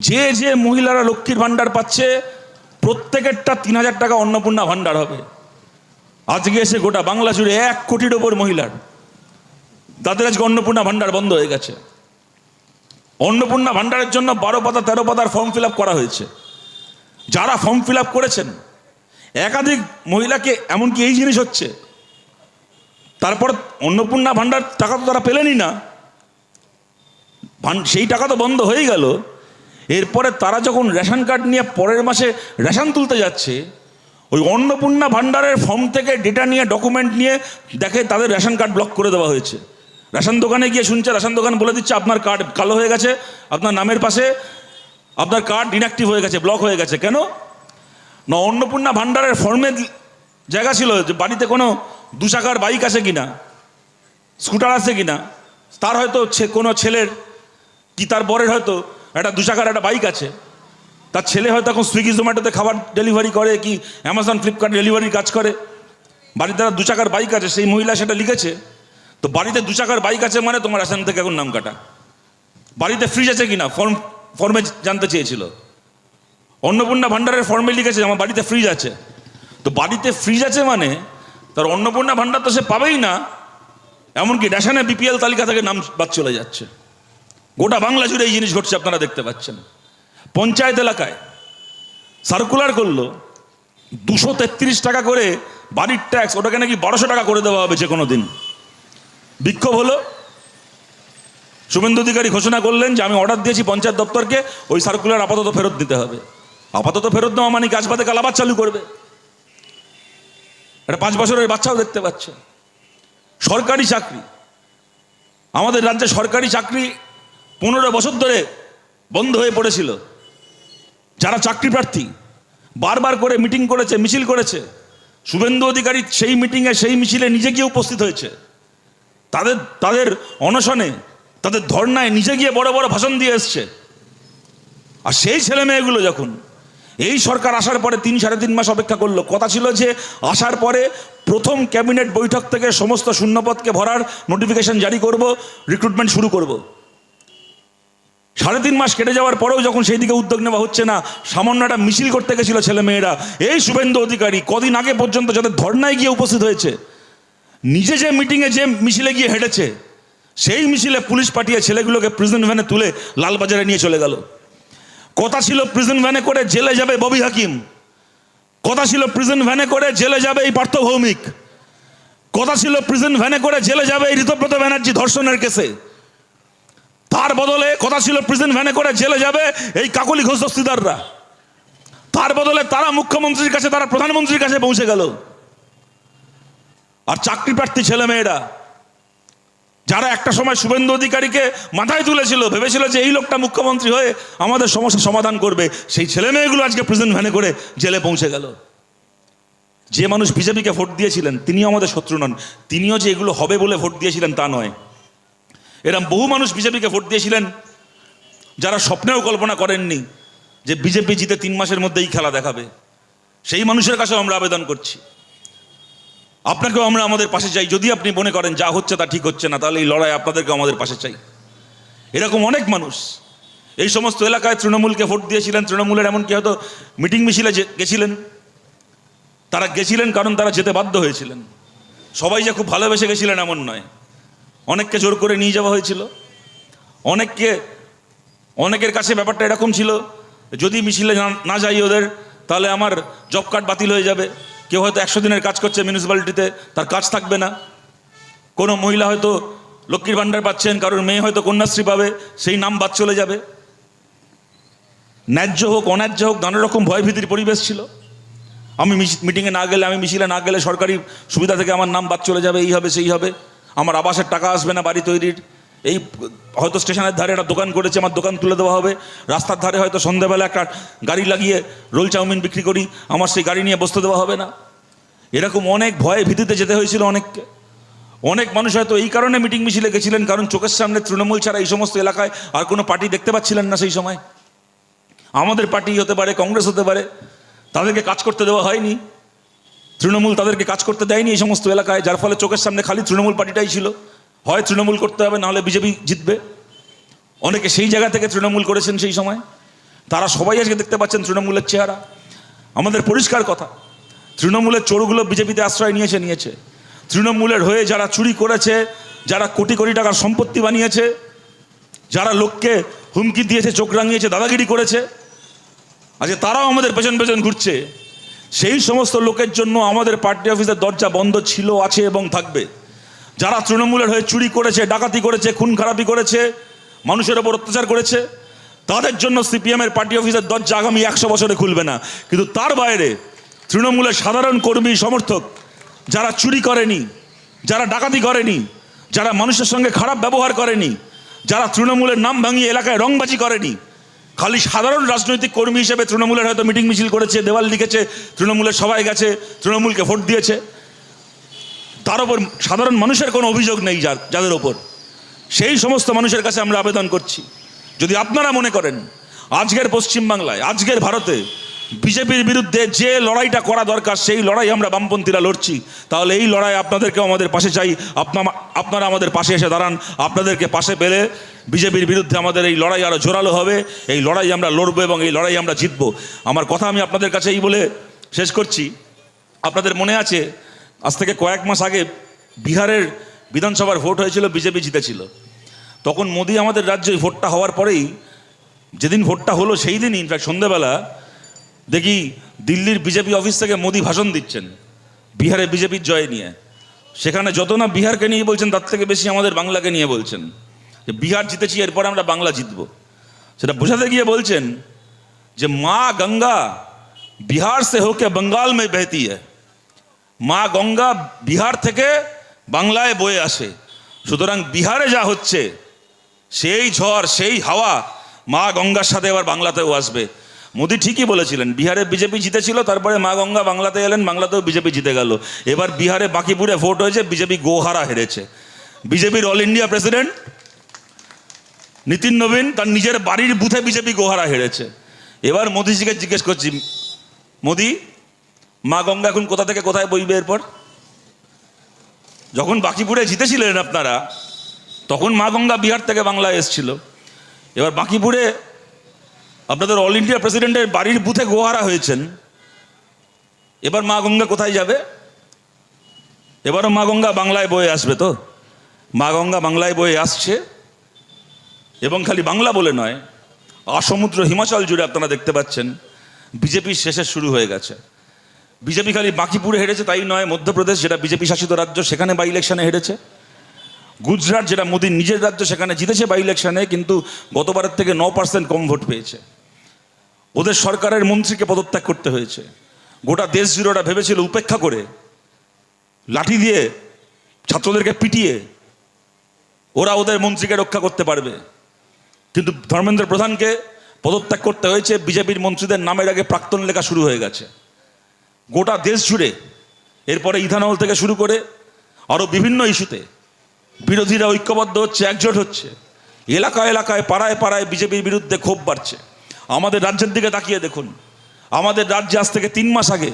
যে যে মহিলারা লক্ষ্মীর ভান্ডার পাচ্ছে প্রত্যেকেরটা ৩,০০০ টাকা অন্নপূর্ণা ভান্ডার হবে। আজকে এসে গোটা বাংলা জুড়ে ১ কোটির ওপর মহিলার তাদের আজকে অন্নপূর্ণা ভান্ডার বন্ধ হয়ে গেছে। অন্নপূর্ণা ভান্ডারের জন্য ১২ পাতা ১৩ পাতার ফর্ম ফিল আপ করা হয়েছে। যারা ফর্ম ফিল আপ করেছেন একাধিক মহিলাকে এমনকি এই জিনিস হচ্ছে, তারপর অন্নপূর্ণা ভান্ডার টাকা তো তারা পেলেনই না, সেই টাকা তো বন্ধ হয়ে গেল। এরপরে তারা যখন রেশন কার্ড নিয়ে পরের মাসে রেশন তুলতে যাচ্ছে, ওই অন্নপূর্ণা ভান্ডারের ফর্ম থেকে ডেটা নিয়ে ডকুমেন্ট নিয়ে দেখে তাদের রেশন কার্ড ব্লক করে দেওয়া হয়েছে। রেশন দোকানে গিয়ে শুনছে, রেশন দোকান বলে দিচ্ছে আপনার কার্ড কালো হয়ে গেছে, আপনার নামের পাশে আপনার কার্ড ইনঅ্যাক্টিভ হয়ে গেছে, ব্লক হয়ে গেছে। কেন না, অন্নপূর্ণা ভান্ডারের ফর্মে জায়গা ছিল যে বাড়িতে কোনো 2 চাকার বাইক আছে কিনা, স্কুটার আছে কিনা, তার হয়তো কোনো ছেলের কি তার বরের হয়তো একটা 2 চাকার একটা বাইক আছে, তার ছেলে হয়তো এখন সুইগি জোম্যাটোতে খাবার ডেলিভারি করে কি অ্যামাজন ফ্লিপকার্ট ডেলিভারির কাজ করে, বাড়িতে তার 2 চাকার বাইক আছে, সেই মহিলা সেটা লিখেছে। তো বাড়িতে 2 চাকার বাইক আছে মানে তোমার রেশন থেকে এখন নাম কাটা। বাড়িতে ফ্রিজ আছে কিনা ফর্মে জানতে চেয়েছিল, অন্নপূর্ণা ভান্ডারের ফর্মে লিখেছে আমার বাড়িতে ফ্রিজ আছে। তো বাড়িতে ফ্রিজ আছে মানে তার অন্নপূর্ণা ভান্ডার তো সে পাবেই না, এমনকি রেশনে বিপিএল তালিকা থেকে নাম বাদ চলে যাচ্ছে। গোটা বাংলা জুড়ে এই জিনিস ঘটছে, আপনারা দেখতে পাচ্ছেন। পঞ্চায়েত এলাকায় সার্কুলার করলো 233 টাকা করে বাড়ির ট্যাক্স, ওটাকে নাকি 1200 টাকা করে দেওয়া হবে যে কোনো দিন। বিক্ষোভ হলো, শুভেন্দু অধিকারী ঘোষণা করলেন যে আমি অর্ডার দিয়েছি পঞ্চায়েত দপ্তরকে ওই সার্কুলার আপাতত ফেরত দিতে হবে। আপাতত ফেরত দেওয়া মানে কাজ বাদে কাল আবার চালু করবে। এটা 5 বছরের বাচ্চাও দেখতে পাচ্ছে। সরকারি চাকরি, আমাদের রাজ্যে সরকারি চাকরি 15 বছর ধরে বন্ধ হয়ে পড়েছিল। যারা চাকরি প্রার্থী বারবার করে মিটিং করেছে, মিছিল করেছে, শুভেন্দু অধিকারী সেই মিটিংয়ে সেই মিছিলে নিজে গিয়ে উপস্থিত হয়েছে। তাদের অনশনে, তাদের ধর্নায় নিজে গিয়ে বড় বড় ভাষণ দিয়ে এসছে। আর সেই ছেলে মেয়েগুলো যখন এই সরকার আসার পরে 3-3.5 মাস অপেক্ষা করলো, কথা ছিল যে আসার পরে প্রথম ক্যাবিনেট বৈঠক থেকে সমস্ত শূন্যপদকে ভরার নোটিফিকেশন জারি করব, রিক্রুটমেন্ট শুরু করব। 3.5 মাস কেটে যাওয়ার পরেও যখন সেই দিকে উদ্যোগ নেওয়া হচ্ছে না, সামান্য একটা মিছিল করতে গেছিল ছেলে মেয়েরা, এই শুভেন্দু অধিকারী কদিন আগে পর্যন্ত যাদের ধর্নায় গিয়ে উপস্থিত হয়েছে, নিজে যে মিটিংয়ে যে মিছিলে গিয়ে হেঁটেছে, সেই মিছিলে পুলিশ পাঠিয়ে ছেলেগুলোকে প্রিজন ভ্যানে তুলে লালবাজারে নিয়ে চলে গেল। কথা ছিল প্রিজন ভ্যানে করে জেলে যাবে ববি হাকিম, কথা ছিল প্রিজন ভ্যানে করে জেলে যাবে এই পার্থ ভৌমিক, কথা ছিল প্রিজন ভ্যানে করে জেলে যাবে এই ঋতব্রত ব্যানার্জি ধর্ষণের কেসে। তার বদলে কথা ছিল প্রিজন ভ্যানে করে জেলে যাবে এই কাকলি ঘোষ দস্তিদাররা। তার বদলে তারা মুখ্যমন্ত্রীর কাছে, তারা প্রধানমন্ত্রীর কাছে পৌঁছে গেল। আর চাকরি প্রার্থী ছেলে মেয়েরা যারা একটা সময় শুভেন্দু অধিকারীকে মাথায় তুলেছিল, ভেবেছিল যে এই লোকটা মুখ্যমন্ত্রী হয়ে আমাদের সমস্যা সমাধান করবে, সেই ছেলে মেয়েগুলো আজকে প্রিজন ভ্যানে করে জেলে পৌঁছে গেল। যে মানুষ বিজেপিকে ভোট দিয়েছিলেন তিনিও আমাদের শত্রু নন, তিনিও যে এগুলো হবে বলে ভোট দিয়েছিলেন তা নয়। এরকম বহু মানুষ বিজেপিকে ভোট দিয়েছিলেন যারা স্বপ্নেও কল্পনা করেননি যে বিজেপি জিতে 3 মাসের মধ্যেই খেলা দেখাবে। সেই মানুষের কাছেও আমরা আবেদন করছি, আপনাকেও আমরা আমাদের পাশে চাই। যদি আপনি মনে করেন যা হচ্ছে তা ঠিক হচ্ছে না, তাহলে এই লড়াই আপনাদেরকেও আমাদের পাশে চাই। এরকম অনেক মানুষ এই সমস্ত এলাকায় তৃণমূলকে ভোট দিয়েছিলেন, তৃণমূলের এমনকি হয়তো মিটিং মিছিলে গেছিলেন। তারা গেছিলেন কারণ তারা যেতে বাধ্য হয়েছিলেন। সবাই যে খুব ভালোবেসে গেছিলেন এমন নয়, অনেককে জোর করে নিয়ে যাওয়া হয়েছিল। অনেকের কাছে ব্যাপারটা এরকম ছিল, যদি মিছিলে না যাই ওদের তাহলে আমার জব কার্ড বাতিল হয়ে যাবে। কেউ হয়তো 100 দিনের কাজ করছে মিউনিসিপ্যালিটিতে, তার কাজ থাকবে না। কোনো মহিলা হয়তো লক্ষ্মীর ভাণ্ডার পাচ্ছেন, কারোর মেয়ে হয়তো কন্যাশ্রী পাবে, সেই নাম বাদ চলে যাবে। ন্যায্য হোক অন্যায্য হোক নানা রকম ভয়ভীতির পরিবেশ ছিল। আমি মিটিংয়ে না গেলে, আমি মিছিলে না গেলে সরকারি সুবিধা থেকে আমার নাম বাদ চলে যাবে, এই হবে সেই হবে, আমার আবাসের টাকা আসবে না বাড়ি তৈরির, এই হয়তো স্টেশনের ধারে একটা দোকান করেছে আমার দোকান তুলে দেওয়া হবে, রাস্তার ধারে হয়তো সন্ধ্যাবেলা একটা গাড়ি লাগিয়ে রোল চাউমিন বিক্রি করি, আমার সেই গাড়ি নিয়ে বসতে দেওয়া হবে না। এরকম অনেক ভয়ে ভীতিতে যেতে হয়েছিল অনেককে। অনেক মানুষ হয়তো এই কারণে মিটিং মিছিলে গেছিলেন কারণ চোখের সামনে তৃণমূল ছাড়া এই সমস্ত এলাকায় আর কোনো পার্টি দেখতে পাচ্ছিলেন না। সেই সময় আমাদের পার্টি হতে পারে, কংগ্রেস হতে পারে, তাদেরকে কাজ করতে দেওয়া হয়নি, তৃণমূল তাদেরকে কাজ করতে দেয়নি এই সমস্ত এলাকায়, যার ফলে চোখের সামনে খালি তৃণমূল পার্টিটাই ছিল। হয় তৃণমূল করতে হবে, নাহলে বিজেপি জিতবে। অনেকে সেই জায়গা থেকে তৃণমূল করেছেন সেই সময়। তারা সবাই আজকে দেখতে পাচ্ছেন তৃণমূলের চেহারা। আমাদের পরিষ্কার কথা, তৃণমূলের চোরগুলো বিজেপিতে আশ্রয় নিয়েছে। তৃণমূলের হয়ে যারা চুরি করেছে, যারা কোটি কোটি টাকার সম্পত্তি বানিয়েছে, যারা লোককে হুমকি দিয়েছে, চোখ রাঙিয়েছে, দাদাগিরি করেছে, আজকে তারাও আমাদের পেছন পেছন ঘুরছে। সেই সমস্ত লোকের জন্য আমাদের পার্টি অফিসের দরজা বন্ধ ছিল, আছে এবং থাকবে। যারা তৃণমূলের হয়ে চুরি করেছে, ডাকাতি করেছে, খুন খারাপি করেছে, মানুষের ওপর অত্যাচার করেছে, তাদের জন্য সিপিএমের পার্টি অফিসের দরজা আগামী 100 বছরে খুলবে না। কিন্তু তার বাইরে তৃণমূলের সাধারণ কর্মী সমর্থক যারা চুরি করেনি, যারা ডাকাতি করেনি, যারা মানুষের সঙ্গে খারাপ ব্যবহার করেনি, যারা তৃণমূলের নাম ভাঙিয়ে এলাকায় রংবাজি করেনি, খালি সাধারণ রাজনৈতিক কর্মী হিসেবে তৃণমূলের হয়তো মিটিং মিছিল করেছে, দেওয়াল লিখেছে, তৃণমূলের সবাই গেছে, তৃণমূলকে ভোট দিয়েছে, তার ওপর সাধারণ মানুষের কোনো অভিযোগ নেই যাদের ওপর, সেই সমস্ত মানুষের কাছে আমরা আবেদন করছি, যদি আপনারা মনে করেন আজকের পশ্চিমবাংলায়, আজকের ভারতে বিজেপির বিরুদ্ধে যে লড়াইটা করা দরকার সেই লড়াই আমরা বামপন্থীরা লড়ছি, তাহলে এই লড়াই আপনাদেরকেও আমাদের পাশে চাই। আপনারা আমাদের পাশে এসে দাঁড়ান। আপনাদেরকে পাশে পেলে বিজেপির বিরুদ্ধে আমাদের এই লড়াই আরও জোরালো হবে। এই লড়াই আমরা লড়বো এবং এই লড়াই আমরা জিতবো। আমার কথা আমি আপনাদের কাছে এই বলে শেষ করছি, আপনাদের মনে আছে আজ থেকে কয়েক মাস আগে বিহারের বিধানসভার ভোট হয়েছিল, বিজেপি জিতেছিল। তখন মোদি আমাদের রাজ্যে ভোটটা হওয়ার পরেই, যেদিন ভোটটা হলো সেই দিনই ইনফ্যাক্ট সন্ধ্যেবেলা দেখি দিল্লির বিজেপি অফিস থেকে মোদি ভাষণ দিচ্ছেন বিহারে বিজেপির জয় নিয়ে। সেখানে যত না বিহারকে নিয়ে বলছেন, তার থেকে বেশি আমাদের বাংলাকে নিয়ে বলছেন যে বিহার জিতেছি, এরপরে আমরা বাংলা জিতবো। সেটা বোঝাতে গিয়ে বলছেন যে মা গঙ্গা বিহার সে হোকে বঙ্গাল মে বহতি হ্যায়, মা গঙ্গা বিহার থেকে বাংলায় বয়ে আসে। সুতরাং বিহারে যা হচ্ছে সেই ঝড়, সেই হাওয়া মা গঙ্গার সাথে এবার বাংলাতেও আসবে। মোদি ঠিকই বলেছিলেন, বিহারে বিজেপি জিতেছিল, তারপরে মা গঙ্গা বাংলাতে এলেন, বাংলাতেও বিজেপি জিতে গেল। এবার বিহারে বাকিপুরে ভোট হয়েছে, বিজেপি গোহারা হেরেছে। বিজেপির অল ইন্ডিয়া প্রেসিডেন্ট নীতিন নবীন তার নিজের বাড়ির বুথে বিজেপি গোহারা হেরেছে। এবার মোদিজিকে জিজ্ঞেস করছি, মোদি মা গঙ্গা এখন কোথা থেকে কোথায় বইবে এরপর? যখন বাকিপুরে জিতেছিলেন আপনারা, তখন মা গঙ্গা বিহার থেকে বাংলায় এসেছিল। এবার বাকিপুরে আপনাদের অল ইন্ডিয়া প্রেসিডেন্টের বাড়ির বুথে গোহারা হয়েছেন, এবার মা গঙ্গা কোথায় যাবে? এবারও মা গঙ্গা বাংলায় বয়ে আসবে তো? মা গঙ্গা বাংলায় বয়ে আসছে, এবং খালি বাংলা বলে নয়, আসমুদ্র হিমাচল জুড়ে আপনারা দেখতে পাচ্ছেন বিজেপির শেষে শুরু হয়ে গেছে। বিজেপি খালি বাকিপুরে হেরেছে তাই নয়, মধ্যপ্রদেশ যেটা বিজেপি শাসিত রাজ্য সেখানে বাই ইলেকশনে হেরেছে, গুজরাট যেটা মোদির নিজের রাজ্য সেখানে জিতেছে বাই ইলেকশনে, কিন্তু গতবারের থেকে 9% কম ভোট পেয়েছে। ওদের সরকারের মন্ত্রীকে পদত্যাগ করতে হয়েছে। গোটা দেশ জুড়ে ওরা ভেবেছিল উপেক্ষা করে, লাঠি দিয়ে ছাত্রদেরকে পিটিয়ে ওরা ওদের মন্ত্রীকে রক্ষা করতে পারবে, কিন্তু ধর্মেন্দ্র প্রধানকে পদত্যাগ করতে হয়েছে। বিজেপির মন্ত্রীদের নামের আগে প্রাক্তন লেখা শুরু হয়ে গেছে গোটা দেশ জুড়ে। এরপরে ইথানল থেকে শুরু করে আরও বিভিন্ন ইস্যুতে বিরোধীরা ঐক্যবদ্ধ হচ্ছে, একজোট হচ্ছে। এলাকায় এলাকায়, পাড়ায় পাড়ায় বিজেপির বিরুদ্ধে ক্ষোভ বাড়ছে। আমাদের রাজ্যের দিকে তাকিয়ে দেখুন, আমাদের রাজ্যে আজ থেকে 3 মাস আগে